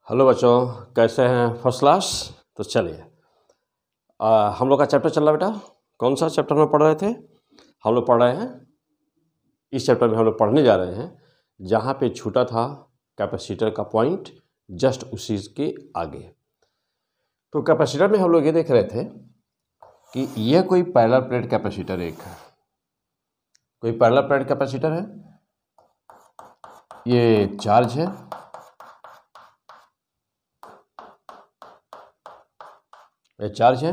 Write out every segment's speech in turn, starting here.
Hello बच्चों, कैसे हैं? First class. तो चलिए, हम लोग का चैप्टर चल रहा है बेटा। कौन सा चैप्टर में पढ़ रहे थे? हम लोग पढ़ रहे हैं, इस चैप्टर में हम लोग पढ़ने जा रहे हैं जहाँ पे छूटा था कैपेसिटर का पॉइंट, जस्ट उसी के आगे। तो कैपेसिटर में हम लोग ये देख रहे थे कि यह कोई पैरेलल प्लेट कैपेसिटर एक है, कोई पैरेलल प्लेट कैपेसिटर है, ये चार्ज है, ये चार्ज है।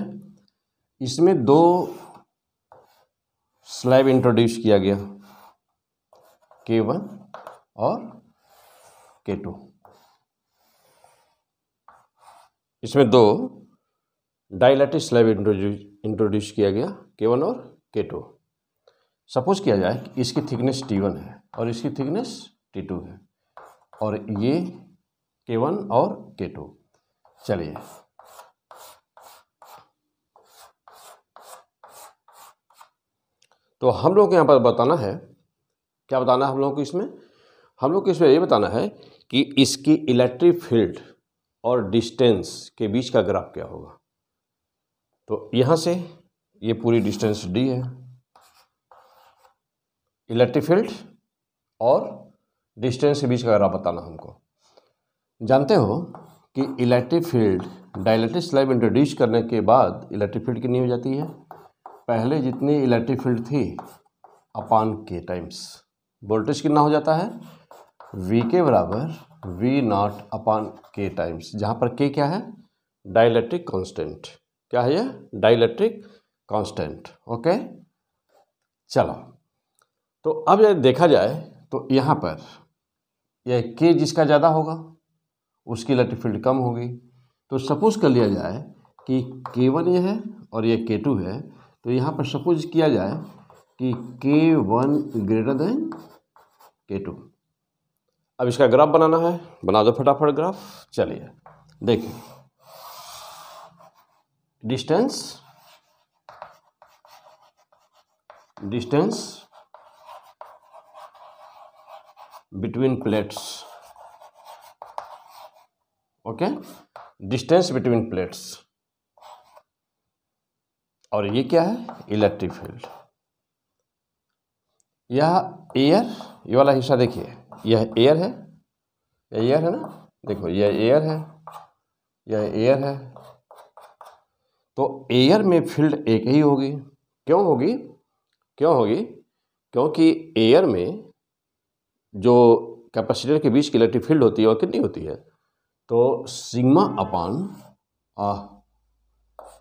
इसमें दो स्लैब इंट्रोड्यूस किया गया, K1 और K2। इसमें दो डाइलेक्ट्रिक स्लैब इंट्रोड्यूस किया गया, K1 और K2। सपोज किया जाए कि इसकी थिकनेस T1 है और इसकी थिकनेस T2 है, और ये K1 और K2। चलिए, तो हम लोग को यहाँ पर बताना है, क्या बताना है हम लोग को इसमें? हम लोग को इसमें ये बताना है कि इसकी इलेक्ट्रिक फील्ड और डिस्टेंस के बीच का ग्राफ क्या होगा। तो यहाँ से ये पूरी डिस्टेंस D है, इलेक्ट्रिक फील्ड और डिस्टेंस के बीच का ग्राफ बताना हमको। जानते हो कि electric field dielectric slab introduce करने के बाद इलेक्ट्रिक फील्ड कितनी हो जाती है? पहले जितनी इलेक्ट्रिक फील्ड थी अपान K टाइम्स वोल्टेज कितना हो जाता है? V के बराबर V0 अपान K टाइम्स, जहाँ पर K क्या है? Dielectric constant. क्या है ये? Dielectric constant. ओके, चलो, तो अब यदि देखा जाए तो यहाँ पर यह K जिसका ज़्यादा होगा उसकी इलेक्ट्रिक फील्ड कम होगी। तो सपोज कर लिया जाए कि K1 ये है और ये K2 है, तो यहाँ पर सपोज किया जाए कि K1 ग्रेटर देन K2। अब इसका ग्राफ बनाना है, बना दो फटाफट ग्राफ। चलिए देखिए, distance between plates. Okay, distance between plates, और ये क्या है? Electric field. यह एयर, ये वाला हिस्सा देखिए, यह एयर है, यह एयर है ना, देखो यह एयर है, यह एयर है। तो एयर में फील्ड एक ही होगी। क्यों होगी? क्योंकि एयर में जो कैपेसिटर के बीच की इलेक्ट्रिक फील्ड होती है वो कितनी होती है? तो सिग्मा अपान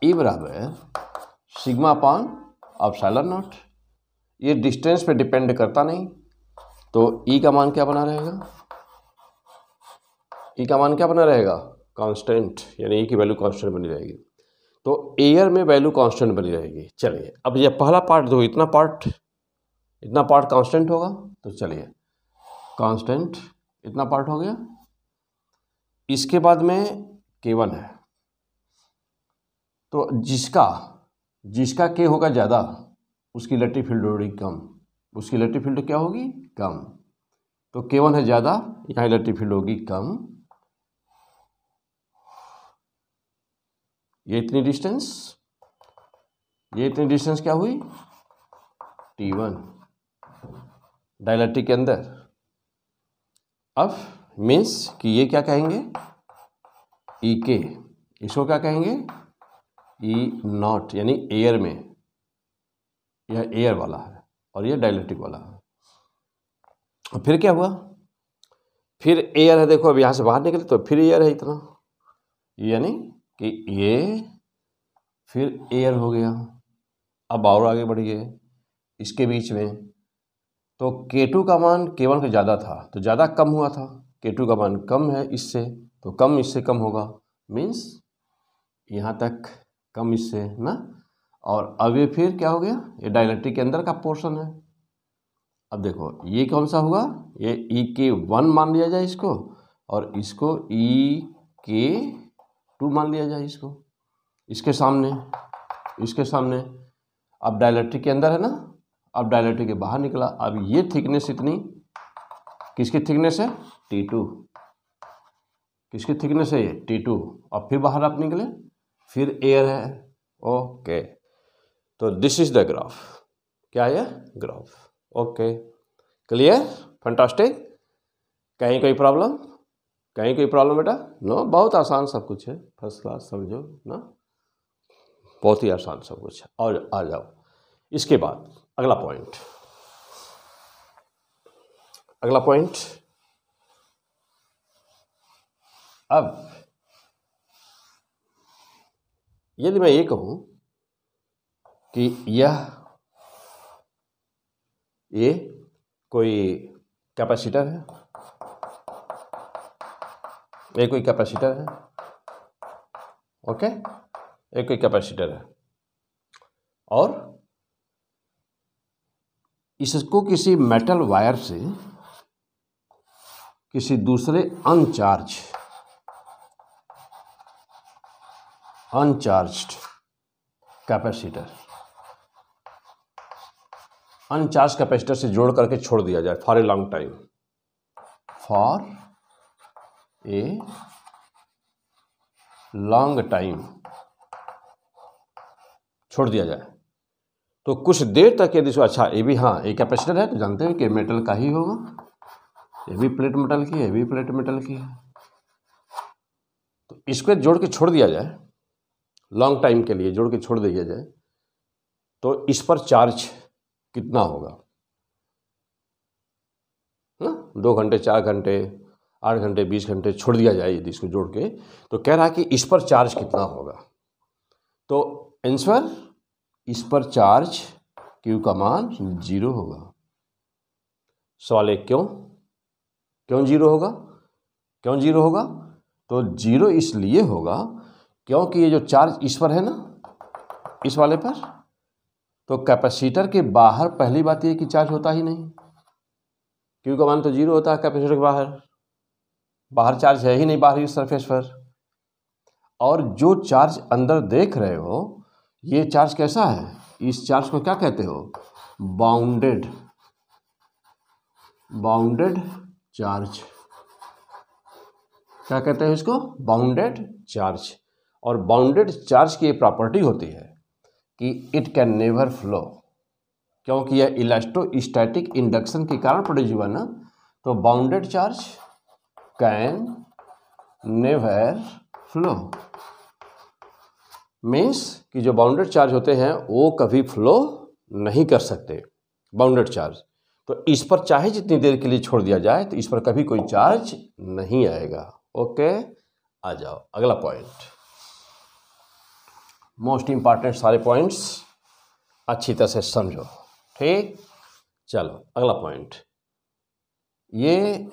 E बराबर सिग्मा अपान एप्सिलॉन नॉट। ये डिस्टेंस पे डिपेंड करता नहीं, तो E का मान क्या बना रहेगा? E का मान क्या बना रहेगा? कांस्टेंट, यानी E की वैल्यू कांस्टेंट बनी रहेगी। तो एयर में वैल्यू कांस्टेंट बनी रहेगी। चलिए, अब ये पहला पार्ट जो इतना पार्ट कांस्टेंट होगा, तो चलिए कांस्टेंट इतना पार्ट हो गया। इसके बाद में K1 है, तो जिसका K होगा ज़्यादा उसकी इलेक्ट्रिक फील्ड होगी कम, उसकी इलेक्ट्रिक फील्ड क्या होगी? कम। तो K1 है ज़्यादा, यहाँ इलेक्ट्रिक फील्ड होगी कम। ये इतनी डिस्टेंस क्या हुई? T1 डाइलेक्ट्रिक के अंदर। अब मीन्स कि ये क्या कहेंगे? EK, इसको क्या कहेंगे? E0, यानी एयर में, यह एयर वाला है और यह डाइलेक्ट्रिक वाला है। और फिर क्या हुआ? फिर एयर है, देखो अब यहाँ से बाहर निकले तो फिर एयर है इतना, यानी कि ये फिर एयर हो गया। अब और आगे बढ़ गए इसके बीच में, तो K2 का मान K1 से ज़्यादा था, तो ज़्यादा कम हुआ था। K2 का मान कम है इससे, तो कम इससे कम होगा, मीन्स यहाँ तक कम इससे ना। और अब ये फिर क्या हो गया? ये डाइलेक्ट्रिक के अंदर का पोर्शन है। अब देखो ये कौन सा होगा? ये EK1 मान लिया जाए इसको, और इसको EK2 मान लिया जाए इसको, इसके सामने। अब डाइलेक्ट्रिक के अंदर है ना, अब डाइलेक्ट्रिक के बाहर निकला। अब ये थिकनेस इतनी किसकी थिकनेस है? T2। किसकी थिकनेस है ये T2, और फिर बाहर आप निकले, फिर एयर है। ओके, तो दिस इज द ग्राफ। क्या है ग्राफ? Okay, clear, fantastic. कहीं कोई प्रॉब्लम? कहीं कोई प्रॉब्लम बेटा? नो, बहुत आसान सब कुछ है, फर्स्ट क्लास, समझो ना, बहुत ही आसान सब कुछ है। और आ जाओ इसके बाद अगला पॉइंट। अगला पॉइंट, अब यदि मैं ये कहूं कि ये कोई कैपेसिटर है, ये कोई कैपेसिटर है, ओके, ये कोई कैपेसिटर है, और इसको किसी मेटल वायर से किसी दूसरे अनचार्ज्ड कैपेसिटर से जोड़ करके छोड़ दिया जाए फॉर ए लॉन्ग टाइम, छोड़ दिया जाए, तो कुछ देर तक यदि इसको, अच्छा ये भी, हाँ ये कैपेसिटर है तो जानते हैं कि मेटल का ही होगा, ये भी प्लेट मेटल की है, ये भी प्लेट मेटल की है। तो इसको जोड़ के छोड़ दिया जाए, लॉन्ग टाइम के लिए जोड़ के छोड़ दिया जाए, तो इस पर चार्ज कितना होगा? 2 घंटे, 4 घंटे, 8 घंटे, 20 घंटे छोड़ दिया जाए यदि इसको जोड़ के, तो कह रहा है कि इस पर चार्ज कितना होगा? तो आंसर, इस पर चार्ज Q का मान 0 होगा। सवाल एक, क्यों 0 होगा? क्यों 0 होगा? तो 0 इसलिए होगा क्योंकि ये जो चार्ज इस पर है ना, इस वाले पर, तो कैपेसिटर के बाहर पहली बात ये कि चार्ज होता ही नहीं, Q का मान तो 0 होता है कैपेसिटर के बाहर चार्ज है ही नहीं बाहरी सरफेस पर। और जो चार्ज अंदर देख रहे हो, ये चार्ज कैसा है? इस चार्ज को क्या कहते हो? Bounded charge. क्या कहते हैं इसको? Bounded charge. और बाउंडेड चार्ज की ये प्रॉपर्टी होती है कि इट कैन नेवर फ्लो, क्योंकि यह इलेक्ट्रोस्टैटिक इंडक्शन के कारण प्रोड्यूस हुआ ना, तो bounded charge can never flow, means कि जो बाउंडेड चार्ज होते हैं वो कभी फ्लो नहीं कर सकते, बाउंडेड चार्ज। तो इस पर चाहे जितनी देर के लिए छोड़ दिया जाए, तो इस पर कभी कोई चार्ज नहीं आएगा। ओके, आ जाओ अगला पॉइंट, मोस्ट इंपॉर्टेंट सारे पॉइंट्स अच्छी तरह से समझो, ठीक। चलो अगला पॉइंट, ये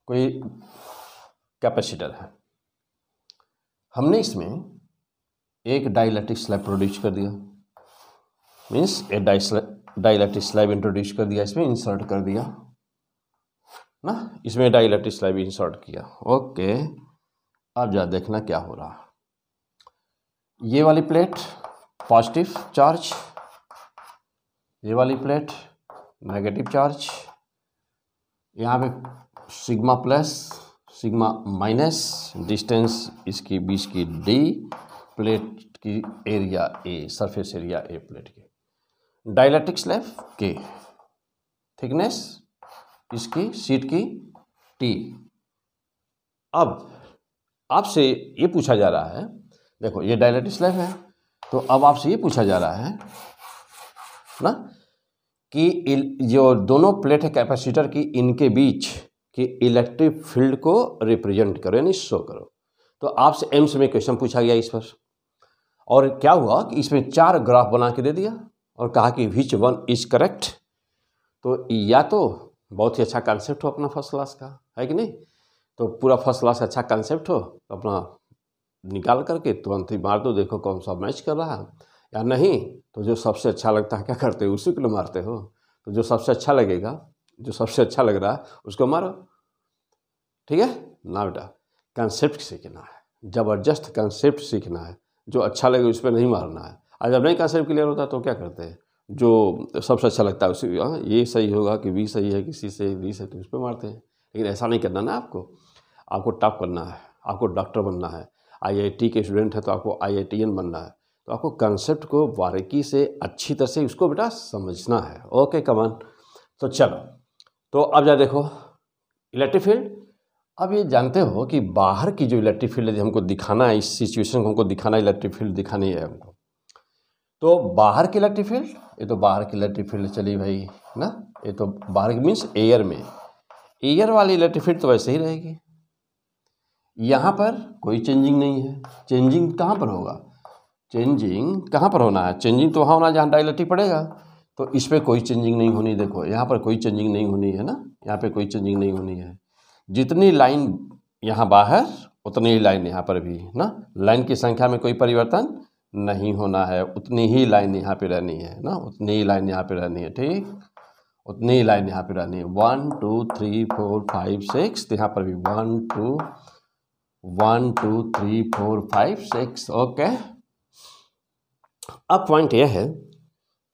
कोई कैपेसिटर है, हमने इसमें एक डाइलेक्ट्रिक स्लैब प्रोड्यूस कर दिया, मीन्स ए डाइलेक्ट्रिक स्लैब इंट्रोड्यूस कर दिया, इसमें इंसर्ट कर दिया ना, इसमें डाइलेक्ट्रिक स्लैब इंसर्ट किया। ओके, अब जा देखना क्या हो रहा है। ये वाली प्लेट पॉजिटिव चार्ज, ये वाली प्लेट नेगेटिव चार्ज, यहाँ पे sigma plus sigma minus, distance इसकी बीच की d, प्लेट की area A, surface area A plate की, डाइलेक्ट्रिक स्लैब K, थिकनेस इसकी शीट की T। अब आपसे ये पूछा जा रहा है, देखो ये डाइलेक्ट्रिक स्लैब है, तो अब आपसे ये पूछा जा रहा है ना कि जो दोनों प्लेट है कैपेसिटर की, इनके बीच कि इलेक्ट्रिक फील्ड को रिप्रेजेंट करो, यानी शो करो। तो आपसे एम्स में क्वेश्चन पूछा गया इस पर, और क्या हुआ कि इसमें 4 ग्राफ बना के दे दिया और कहा कि विच वन इज करेक्ट। तो या तो बहुत ही अच्छा कंसेप्ट हो अपना फर्स्ट क्लास का, है कि नहीं, तो पूरा फर्स्ट क्लास अच्छा कंसेप्ट हो तो अपना निकाल करके तुरंत ही मार दो, देखो कौन सा मैच कर रहा है, या नहीं तो जो सबसे अच्छा लगता है क्या करते हो, उसी को लिए मारते हो। तो जो सबसे अच्छा लगेगा, जो सबसे अच्छा लग रहा है उसको मारो, ठीक है ना बेटा। कंसेप्ट सीखना है, ज़बरदस्त कंसेप्ट सीखना है, जो अच्छा लगे उस पर नहीं मारना है। और जब नहीं कंसेप्ट क्लियर होता तो क्या करते हैं, जो सबसे अच्छा लगता है उसी, ये सही होगा कि बी सही है, किसी से डी से, तो उस पर मारते हैं, लेकिन ऐसा नहीं करना ना आपको। आपको टॉप करना है, आपको डॉक्टर बनना है, IIT के स्टूडेंट है तो आपको IITian बनना है, तो आपको कंसेप्ट को बारीकी से अच्छी तरह से उसको बेटा समझना है। ओके कमान, तो चलो, तो अब जा देखो इलेक्ट्रिक फील्ड। अब ये जानते हो कि बाहर की जो इलेक्ट्रिक फील्ड है हमको दिखाना है, इस सिचुएशन को हमको दिखाना है, इलेक्ट्रिक फील्ड दिखानी है हमको। तो बाहर की इलेक्ट्रिक फील्ड, ये तो बाहर की इलेक्ट्रिक फील्ड चली भाई ना, ये तो बाहर की मीन्स एयर में, एयर वाली इलेक्ट्रिक फील्ड तो वैसे ही रहेगी। यहाँ पर कोई चेंजिंग नहीं है। चेंजिंग कहाँ पर होगा, चेंजिंग कहाँ पर होना है, चेंजिंग तो वहाँ होना जहाँ डाइलेक्ट्रिक पड़ेगा, तो इस पर कोई चेंजिंग नहीं होनी। देखो यहाँ पर कोई चेंजिंग नहीं होनी है ना, यहाँ पे कोई चेंजिंग नहीं होनी है। जितनी लाइन यहाँ बाहर उतनी ही लाइन यहाँ पर भी ना, लाइन की संख्या में कोई परिवर्तन नहीं होना है, उतनी ही लाइन यहाँ पे रहनी है ना, उतनी ही लाइन यहाँ पे रहनी है, ठीक, उतनी ही लाइन यहाँ पे रहनी है। 1 2 3 4 5 6, यहाँ पर भी 1 2 3 4 5 6। ओके, अब पॉइंट यह है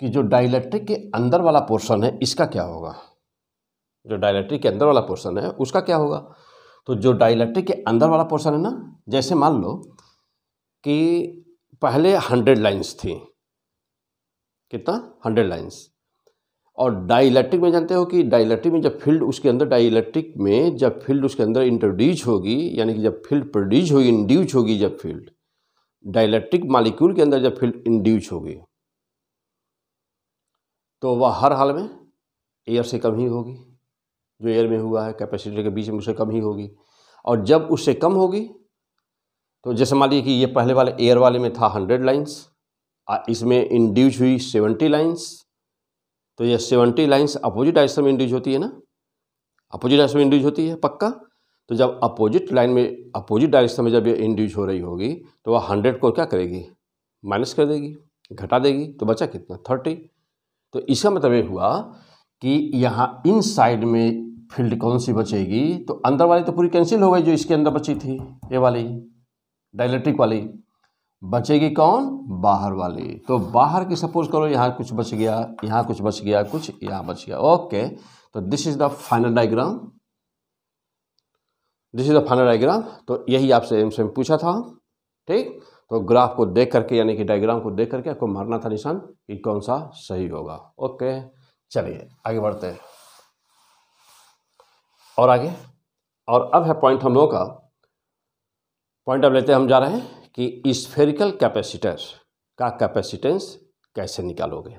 कि जो डाइलेक्ट्रिक के अंदर वाला पोर्शन है इसका क्या होगा, जो डाइलेक्ट्रिक के अंदर वाला पोर्शन है उसका क्या होगा। तो जो डाइलेक्ट्रिक के अंदर वाला पोर्शन है ना, जैसे मान लो कि पहले 100 लाइंस थी, कितना 100 लाइंस, और डाइलेक्ट्रिक में जानते हो कि डाइलेक्ट्रिक में जब फील्ड उसके अंदर, डाइलेक्ट्रिक में जब फील्ड उसके अंदर इंट्रोड्यूस होगी, यानी कि जब फील्ड प्रोड्यूस होगी, इंड्यूस होगी, जब फील्ड डाइलेक्ट्रिक मॉलिक्यूल के अंदर जब फील्ड इंड्यूस होगी तो वह हर हाल में एयर से कम ही होगी, जो एयर में हुआ है कैपेसिटर के बीच में उससे कम ही होगी। और जब उससे कम होगी तो जैसे मान लीजिए कि ये पहले वाले एयर वाले में था 100 लाइंस, इसमें इंड्यूस हुई 70 लाइंस, तो ये 70 लाइंस अपोजिट डायरेक्शन में इंड्यूस होती है ना, अपोजिट डायरेक्शन में इंड्यूस होती है पक्का। तो जब अपोजिट लाइन में, अपोजिट डायरेक्शन में जब ये इंड्यूस हो रही होगी तो वह 100 को क्या करेगी, माइनस कर देगी, घटा देगी, तो बचा कितना 30। तो इसका मतलब ये हुआ कि यहाँ इन साइड में फील्ड कौन सी बचेगी, तो अंदर वाली तो पूरी कैंसिल हो गई जो इसके अंदर बची थी, ये वाली डाइलेक्ट्रिक वाली, बचेगी कौन, बाहर वाली। तो बाहर की सपोज करो यहाँ कुछ बच गया, यहाँ कुछ बच गया, कुछ यहाँ बच गया। ओके, तो this is the final diagram, this is the final diagram. तो यही आपसे एमसीक्यू में पूछा था, ठीक। तो ग्राफ को देख करके यानी कि डायग्राम को देख करके आपको मारना था निशान कि कौन सा सही होगा। ओके, चलिए आगे बढ़ते हैं और आगे। और अब है पॉइंट हम लोगों का, पॉइंट अब लेते हैं, हम जा रहे हैं कि स्फेरिकल कैपेसिटर का कैपेसिटेंस कैसे निकालोगे।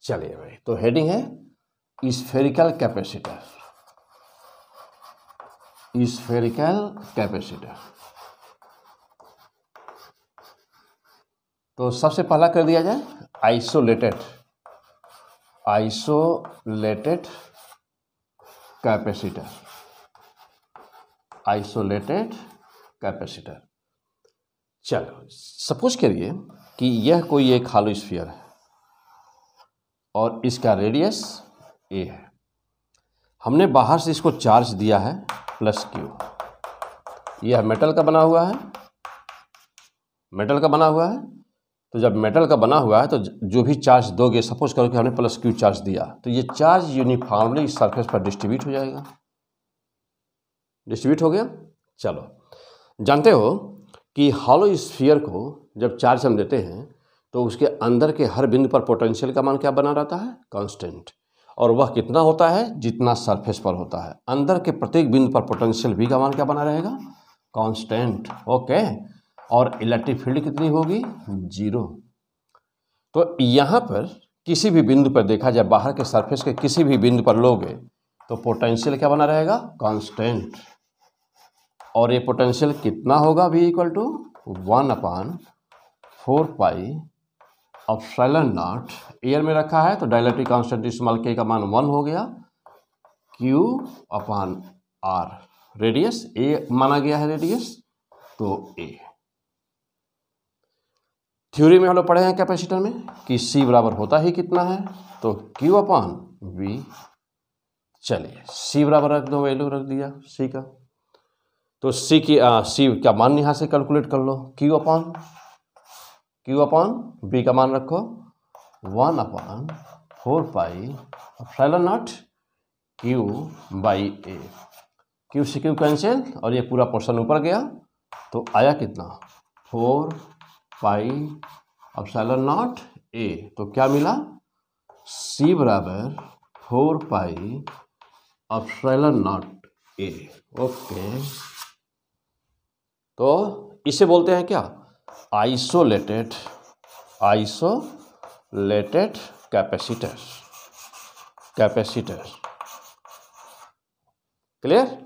चलिए भाई, तो हेडिंग है स्फेरिकल कैपेसिटर, स्फेरिकल कैपेसिटर। तो सबसे पहला कर दिया जाए isolated, isolated capacitor, isolated capacitor. चलो सपोज करिए कि यह कोई एक हॉलो स्फीयर है और इसका रेडियस a है, हमने बाहर से इसको चार्ज दिया है +q, यह मेटल का बना हुआ है, मेटल का बना हुआ है। तो जब मेटल का बना हुआ है तो जो भी चार्ज दोगे, सपोज करो कि हमने +q चार्ज दिया, तो ये चार्ज यूनिफॉर्मली इस सरफेस पर डिस्ट्रीब्यूट हो जाएगा, डिस्ट्रीब्यूट हो गया। चलो, जानते हो कि हॉलो स्फीयर को जब चार्ज हम देते हैं तो उसके अंदर के हर बिंदु पर पोटेंशियल का मान क्या बना रहता है, कांस्टेंट, और वह कितना होता है, जितना सरफेस पर होता है। अंदर के प्रत्येक बिंदु पर पोटेंशियल v का मान क्या बना रहेगा, कांस्टेंट। ओके, और इलेक्ट्रिक फील्ड कितनी होगी, 0। तो यहाँ पर किसी भी बिंदु पर देखा जाए, बाहर के सरफेस के किसी भी बिंदु पर लोगे तो पोटेंशियल क्या बना रहेगा, कांस्टेंट। और ये पोटेंशियल कितना होगा, v = 1/4 pi epsilon not, air में रखा है तो डाइलेक्ट्रिक कांस्टेंट स्मॉल k का मान 1 हो गया, Q/r, रेडियस a माना गया है रेडियस, तो a। थ्योरी में हम लोग पढ़े हैं कैपेसिटर में कि C बराबर होता ही कितना है, तो Q/V। चलिए C बराबर रख दो, वैल्यू रख दिया C का, तो C का मान यहाँ से कैलकुलेट कर लो, Q/V का मान रखो 1/4 pi epsilon not Q/A। Q से क्यू कैंसिल और ये पूरा पोर्शन ऊपर गया तो आया कितना 4 पाई एप्सिलॉन नॉट ए। तो क्या मिला C बराबर 4 पाई एप्सिलॉन नॉट ए। ओके, तो इसे बोलते हैं क्या isolated capacitor. Clear,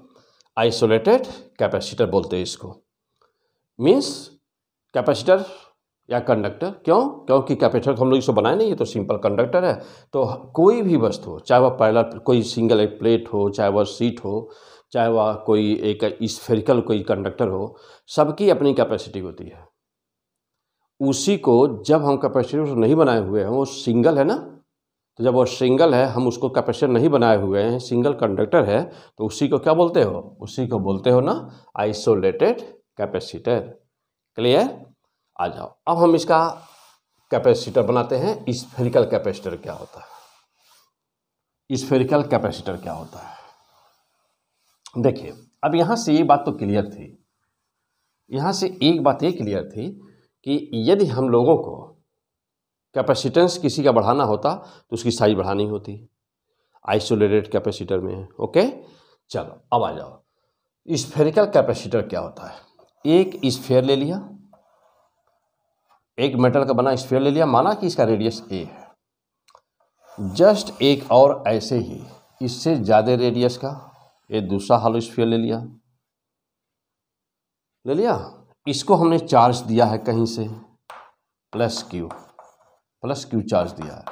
isolated capacitor बोलते हैं इसको। मीन्स कैपेसिटर या कंडक्टर, क्योंकि कैपेसिटर तो हम लोग इसको बनाए नहीं, ये तो सिंपल कंडक्टर है। तो कोई भी वस्तु हो, चाहे वह पैरेलल कोई सिंगल एक प्लेट हो, चाहे वह सीट हो, चाहे वह कोई एक स्फेरिकल कोई कंडक्टर हो, सबकी अपनी कैपेसिटी होती है। उसी को जब हम कैपेसिटर नहीं बनाए हुए हैं, वो सिंगल है ना, तो जब वो सिंगल है, हम उसको कैपेसिटर नहीं बनाए हुए हैं, सिंगल कंडक्टर है, तो उसी को क्या बोलते हो, उसी को बोलते हो ना आइसोलेटेड कैपेसिटर। क्लियर, आ जाओ अब हम इसका कैपेसिटर बनाते हैं। स्फेरिकल कैपेसिटर क्या होता है, स्फेरिकल कैपेसिटर क्या होता है। देखिए, अब यहाँ से ये बात तो क्लियर थी, यहाँ से एक बात ये क्लियर थी कि यदि हम लोगों को कैपेसिटेंस किसी का बढ़ाना होता तो उसकी साइज बढ़ानी होती, आइसोलेटेड कैपेसिटर में। ओके, चलो अब आ जाओ स्फेरिकल कैपेसिटर क्या होता है। एक स्फीयर ले लिया, एक मेटल का बना स्फीयर ले लिया, माना कि इसका रेडियस a है, जस्ट एक और ऐसे ही इससे ज़्यादा रेडियस का एक दूसरा हॉलो स्फीयर ले लिया, इसको हमने चार्ज दिया है कहीं से प्लस क्यू चार्ज दिया है,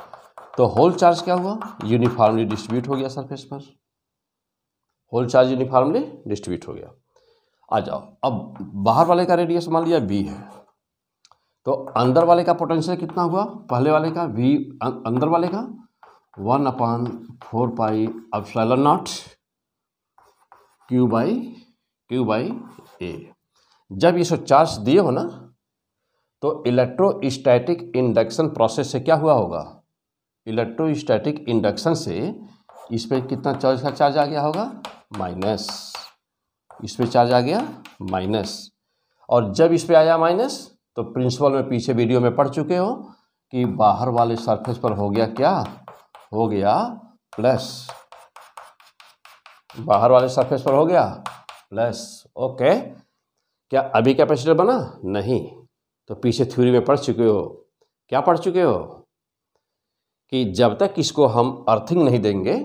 तो होल चार्ज क्या हुआ, यूनिफॉर्मली डिस्ट्रीब्यूट हो गया सरफेस पर, होल चार्ज यूनिफॉर्मली डिस्ट्रीब्यूट हो गया। आ जाओ, अब बाहर वाले का रेडियस मान लिया v है, तो अंदर वाले का पोटेंशियल कितना हुआ, पहले वाले का v, अंदर वाले का 1/4 pi epsilon naught Q by A. जब ये चार्ज दिए हो ना, तो इलेक्ट्रोस्टैटिक इंडक्शन प्रोसेस से क्या हुआ होगा, इलेक्ट्रोस्टैटिक इंडक्शन से इस पर कितना चार्ज का चार्ज आ गया होगा माइनस, इस पर चार्ज आ गया माइनस, और जब इस पे आया माइनस तो प्रिंसिपल में पीछे वीडियो में पढ़ चुके हो कि बाहर वाले सरफेस पर हो गया क्या, हो गया प्लस, बाहर वाले सरफेस पर हो गया प्लस। ओके, क्या अभी कैपेसिटर बना, नहीं, तो पीछे थ्योरी में पढ़ चुके हो, क्या पढ़ चुके हो कि जब तक इसको हम अर्थिंग नहीं देंगे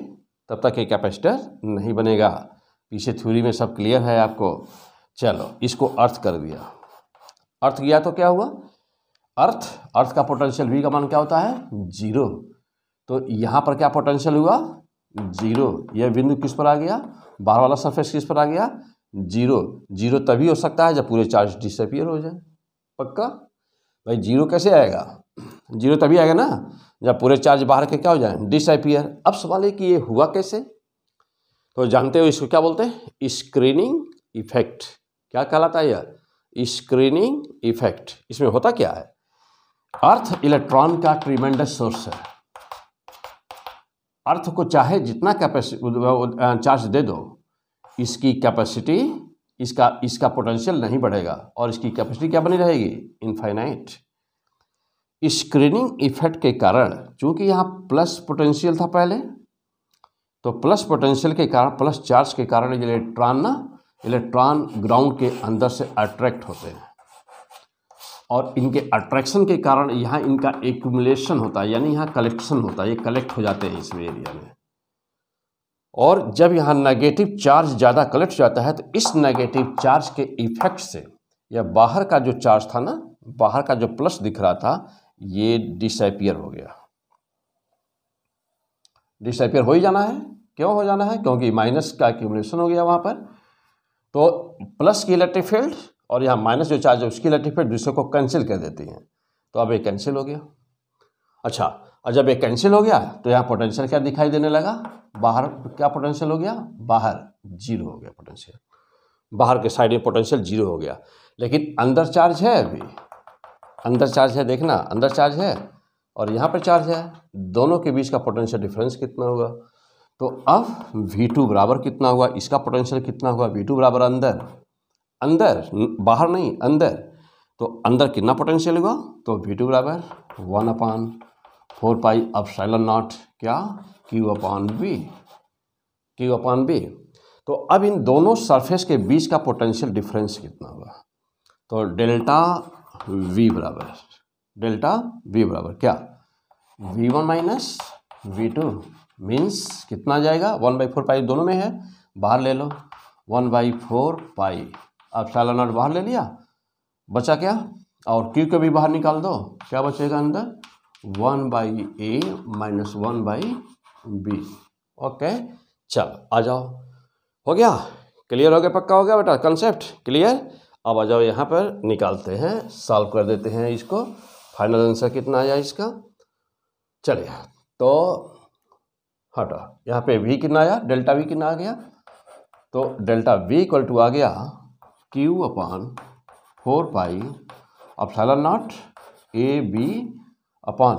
तब तक ये कैपेसिटर नहीं बनेगा। पीछे थ्योरी में सब क्लियर है आपको। चलो, इसको अर्थ कर दिया, अर्थ किया तो क्या हुआ, अर्थ का पोटेंशियल V का मान क्या होता है 0, तो यहाँ पर क्या पोटेंशियल हुआ 0, यह बिंदु किस पर आ गया, बाहर वाला सरफेस किस पर आ गया 0 तभी हो सकता है जब पूरे चार्ज डिसअपीयर हो जाए। पक्का भाई, 0 कैसे आएगा, 0 तभी आएगा ना जब पूरे चार्ज बाहर के क्या हो जाए डिसअपीयर। अब सवाल है कि ये हुआ कैसे, तो जानते हो इसको क्या बोलते हैं, स्क्रीनिंग इफेक्ट। क्या कहलाता है यह, स्क्रीनिंग इफेक्ट। इसमें होता क्या है, अर्थ इलेक्ट्रॉन का ट्रीमेंडस सोर्स है, अर्थ को चाहे जितना चार्ज दे दो, इसकी कैपेसिटी, इसका पोटेंशियल नहीं बढ़ेगा और इसकी कैपेसिटी क्या बनी रहेगी इनफाइनाइट। स्क्रीनिंग इफेक्ट के कारण, चूंकि यहाँ प्लस पोटेंशियल था पहले, तो प्लस पोटेंशियल के कारण, प्लस चार्ज के कारण इलेक्ट्रॉन ग्राउंड के अंदर से अट्रैक्ट होते हैं, और इनके अट्रैक्शन के कारण यहाँ इनका एक्यूमुलेशन होता है, यानी यहाँ कलेक्शन होता है, ये कलेक्ट हो जाते हैं इसमें एरिया में। और जब यहाँ नेगेटिव चार्ज ज़्यादा कलेक्ट हो जाता है, तो इस नेगेटिव चार्ज के इफेक्ट से या बाहर का जो चार्ज था ना, बाहर का जो प्लस दिख रहा था, ये डिसअपीयर हो गया। डिसअपीयर हो ही जाना है, क्यों हो जाना है, क्योंकि माइनस का एक्यूमुलेशन हो गया वहाँ पर। तो प्लस की इलेक्ट्रिक फील्ड और यहाँ माइनस जो चार्ज है उसकी इलेक्ट्रिक फील्ड दूसरे को कैंसिल कर देती हैं, तो अब ये कैंसिल हो गया। अच्छा, और जब ये कैंसिल हो गया तो यहाँ पोटेंशियल क्या दिखाई देने लगा, बाहर क्या पोटेंशियल हो गया, बाहर 0 हो गया पोटेंशियल, बाहर के साइड में पोटेंशियल 0 हो गया। लेकिन अंदर चार्ज है, अभी अंदर चार्ज है, देखना अंदर चार्ज है और यहाँ पर चार्ज है, दोनों के बीच का पोटेंशियल डिफरेंस कितना होगा, तो अब V2 बराबर कितना हुआ, इसका पोटेंशियल कितना हुआ, V2 बराबर अंदर, बाहर नहीं अंदर, तो अंदर कितना पोटेंशियल हुआ, तो V2 बराबर 1/4 एप्सिलॉन नॉट क्या, Q अपॉन बी। तो अब इन दोनों सरफेस के बीच का पोटेंशियल डिफरेंस कितना हुआ, तो डेल्टा V बराबर क्या, V1 माइनस V2 मीन्स कितना आ जाएगा, 1/4 दोनों में है, बाहर ले लो, 1/4 एप्सिलॉन नॉट बाहर ले लिया, बचा क्या, और Q को भी बाहर निकाल दो, क्या बचेगा अंदर, 1/A माइनस 1/B। ओके, चलो आ जाओ, हो गया, क्लियर हो गया, पक्का हो गया बेटा, कंसेप्ट क्लियर। अब आ जाओ यहाँ पर निकालते हैं, सॉल्व कर देते हैं इसको, फाइनल आंसर कितना आया इसका। चलिए तो हटा, यहाँ पे V कितना आया, डेल्टा V कितना आ गया, तो डेल्टा V इक्वल टू आ गया Q upon 4 epsilon naught A B upon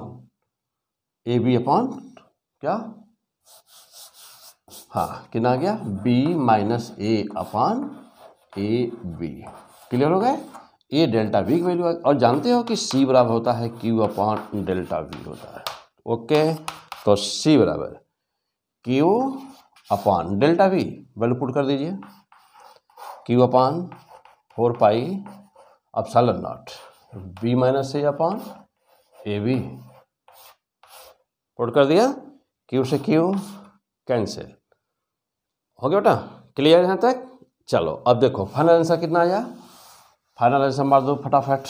क्या, हाँ कितना आ गया, B minus A upon A B. Clear हो गए, ये डेल्टा V की वैल्यू है, और जानते हो कि C बराबर होता है Q अपॉन डेल्टा V होता है। ओके, तो C बराबर Q upon delta V, value put कर दीजिए, Q upon 4 epsilon naught B minus A upon A B, put कर दिया, Q से Q कैंसिल हो गया बेटा, क्लियर यहाँ तक। चलो अब देखो फाइनल आंसर कितना आया, फाइनल आंसर मार दो फटाफट,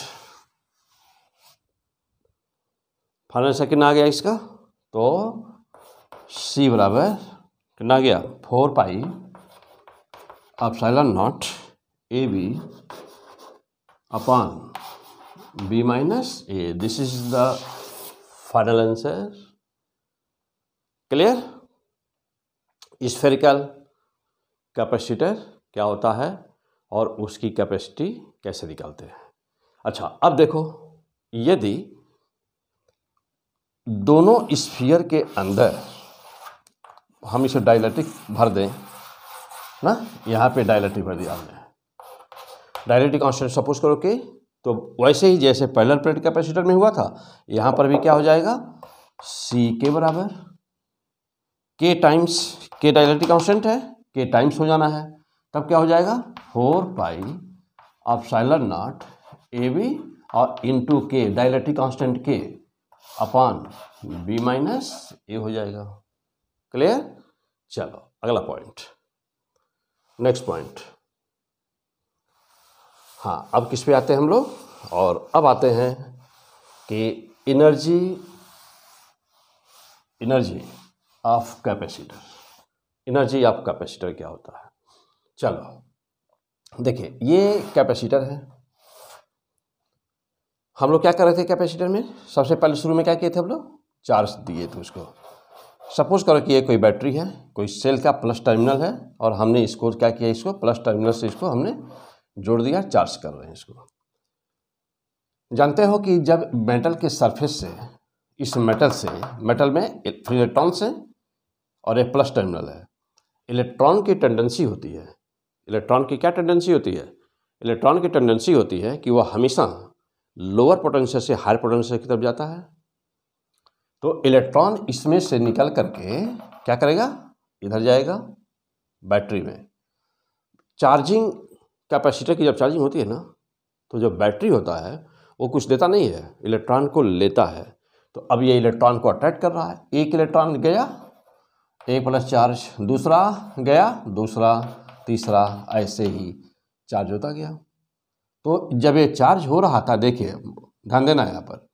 फाइनल आंसर कितना आ गया इसका, तो C बराबर कितना आ गया, 4 epsilon naught A B upon B minus A, this is the final answer. Clear, spherical capacitor क्या होता है और उसकी कैपेसिटी कैसे निकालते हैं। अच्छा अब देखो, यदि दोनों स्फीयर के अंदर हम इसे डाइलेक्ट्रिक भर दें ना, यहाँ पे डाइलेक्ट्रिक भर दिया हमने, डाइलेक्ट्रिक कांस्टेंट सपोज करो कि, तो वैसे ही जैसे पैरेलल प्लेट कैपेसिटर में हुआ था, यहाँ पर भी क्या हो जाएगा, C के बराबर K times, K dielectric constant है, K टाइम्स हो जाना है, तब क्या हो जाएगा 4 एप्सिलॉन नॉट ए बी और into K dielectric constant K upon B minus A हो जाएगा। क्लियर, चलो अगला पॉइंट, नेक्स्ट पॉइंट। हाँ अब किस पे आते हैं हम लोग, और अब आते हैं कि energy of capacitor, energy of capacitor क्या होता है। चलो देखिए, ये कैपेसिटर है, हम लोग क्या कर रहे थे कैपेसिटर में, सबसे पहले शुरू में क्या किए थे हम लोग, चार्ज दिए थे उसको। सपोज करो कि ये कोई बैटरी है, कोई सेल का प्लस टर्मिनल है, और हमने इसको क्या किया, इसको प्लस टर्मिनल से इसको हमने जोड़ दिया, चार्ज कर रहे हैं इसको। जानते हो कि जब मेटल के सरफेस से, इस मेटल में इलेक्ट्रॉन्स हैं और एक प्लस टर्मिनल है, इलेक्ट्रॉन की टेंडेंसी होती है, इलेक्ट्रॉन की क्या टेंडेंसी होती है, इलेक्ट्रॉन की टेंडेंसी होती है कि वह हमेशा लोअर पोटेंशियल से हायर पोटेंशियल की तरफ जाता है। तो इलेक्ट्रॉन इसमें से निकल करके क्या करेगा, इधर जाएगा बैटरी में। चार्जिंग कैपेसिटर की जब चार्जिंग होती है ना, तो जो बैटरी होता है वो कुछ देता नहीं है, इलेक्ट्रॉन को लेता है। तो अब ये इलेक्ट्रॉन को अट्रैक्ट कर रहा है, एक इलेक्ट्रॉन गया, एक प्लस चार्ज, दूसरा गया, दूसरा, तीसरा, ऐसे ही चार्ज होता गया। तो जब ये चार्ज हो रहा था, देखिए ध्यान देना यहाँ पर,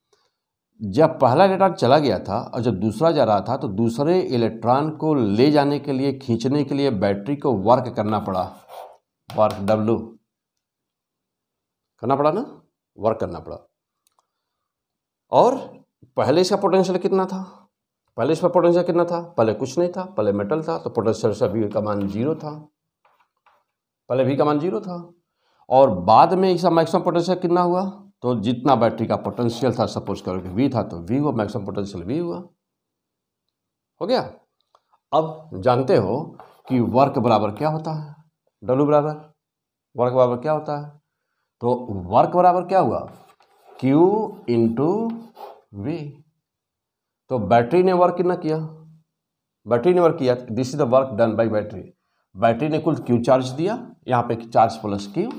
जब पहला इलेक्ट्रॉन चला गया था और जब दूसरा जा रहा था, तो दूसरे इलेक्ट्रॉन को ले जाने के लिए, खींचने के लिए बैटरी को वर्क करना पड़ा, वर्क W करना पड़ा ना, वर्क करना पड़ा। और पहले इसका पोटेंशियल कितना था, पहले इसका पोटेंशियल कितना था, पहले कुछ नहीं था, पहले मेटल था, तो पोटेंशियल से V का मान 0 था, पहले V का मान 0 था। और बाद में इसका मैक्सिमम पोटेंशियल कितना हुआ, तो जितना बैटरी का पोटेंशियल था, सपोज करो कि V था, तो V हुआ, मैक्सिमम पोटेंशियल V हुआ, हो गया। अब जानते हो कि वर्क बराबर क्या होता है, W बराबर वर्क बराबर क्या होता है, तो वर्क बराबर क्या हुआ, Q इंटू V। तो बैटरी ने वर्क कितना किया, बैटरी ने वर्क किया, this is the work done by battery. Battery ने कुल Q चार्ज दिया, यहाँ पे चार्ज प्लस Q,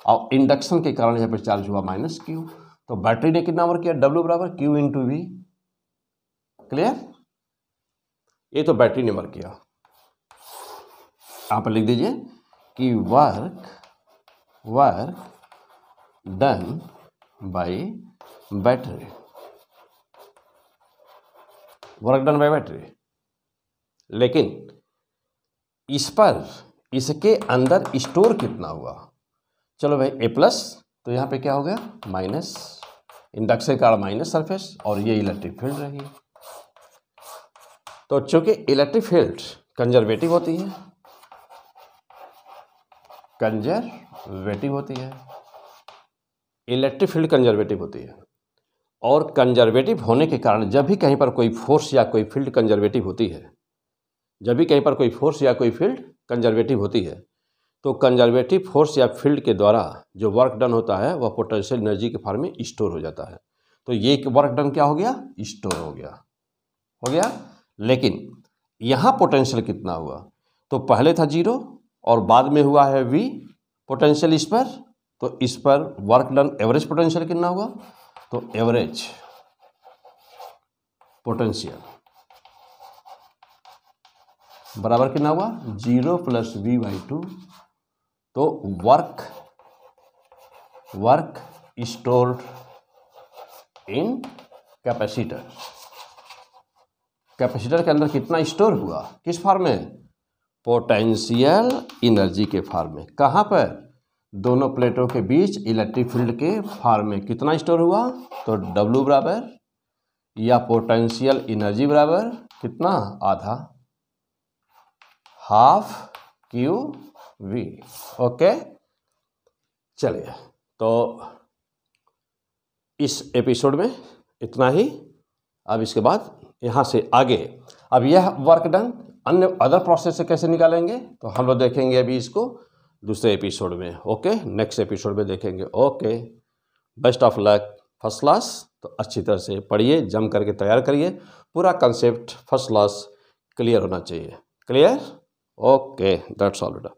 और इंडक्शन के कारण यहाँ पे चार्ज हुआ माइनस Q। तो बैटरी ने कितना वर्क किया, W बराबर Q इंटू V। क्लियर, ये तो बैटरी ने वर्क किया। यहाँ पर लिख दीजिए कि work done by battery, work done by battery. लेकिन इस पर इसके अंदर स्टोर कितना हुआ, चलो भाई ए प्लस, तो यहाँ पे क्या हो गया माइनस, इंडक्शन का माइनस सरफेस, और ये इलेक्ट्रिक फील्ड रही। तो चूंकि इलेक्ट्रिक फील्ड कंजर्वेटिव होती है, इलेक्ट्रिक फील्ड कंजर्वेटिव होती है, और कंजर्वेटिव होने के कारण जब भी कहीं पर कोई फोर्स या कोई फील्ड कंजर्वेटिव होती है, जब भी कहीं पर कोई फोर्स या कोई फील्ड कंजर्वेटिव होती है, तो कंजर्वेटिव फोर्स या फील्ड के द्वारा जो वर्क डन होता है वह पोटेंशियल एनर्जी के फॉर्म में स्टोर हो जाता है। तो ये वर्क डन क्या हो गया, स्टोर हो गया। लेकिन यहाँ पोटेंशियल कितना हुआ, तो पहले था 0 और बाद में हुआ है V पोटेंशियल इस पर, तो इस पर वर्क डन एवरेज पोटेंशियल कितना हुआ, तो एवरेज पोटेंशियल बराबर कितना हुआ 0 प्लस V/2। तो work stored in capacitor, capacitor के अंदर कितना स्टोर हुआ, किस फॉर्म में, पोटेंशियल एनर्जी के फॉर्म में। कहाँ पर, दोनों प्लेटों के बीच इलेक्ट्रिक फील्ड के फॉर्म में कितना स्टोर हुआ, तो W बराबर या पोटेंशियल एनर्जी बराबर कितना, आधा, हाफ QV। ओके, चलिए, तो इस एपिसोड में इतना ही। अब इसके बाद यहाँ से आगे, अब यह वर्क डन अन्य अदर प्रोसेस से कैसे निकालेंगे, तो हम लोग देखेंगे अभी इसको दूसरे एपिसोड में। ओके, नेक्स्ट एपिसोड में देखेंगे। Okay, best of luck, first class. तो अच्छी तरह से पढ़िए, जम करके तैयार करिए, पूरा कंसेप्ट फर्स्ट क्लास क्लियर होना चाहिए। क्लियर, ओके, दैट्स ऑल बेटा।